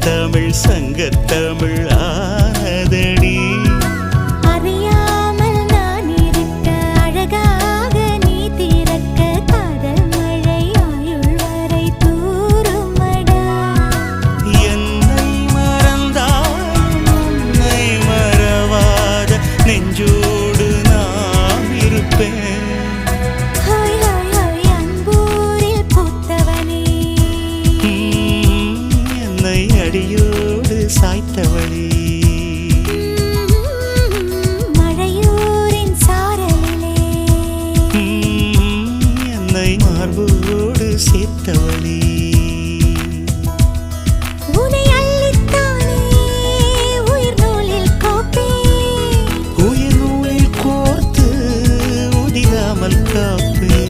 தமிழ் சங்கத்தமிழ் ஆனதடி. அறியாமல் நான் இருக்க அழகாக நீ திறக்க காதல் மழை ஆயுள் வரை தூருமடா. என்னை மறந்தாலும் உன்னை மறவாத நெஞ்சோடு நான் இருப்பேன். ஹாய் ஹாய் ஹாய் அன்பூரில் பூத்தவனே, என்னை அடியோடு சாய்த்தவளே, மழையூரின் சாரலிலே என்னை மார்போடு சேர்த்தவளே.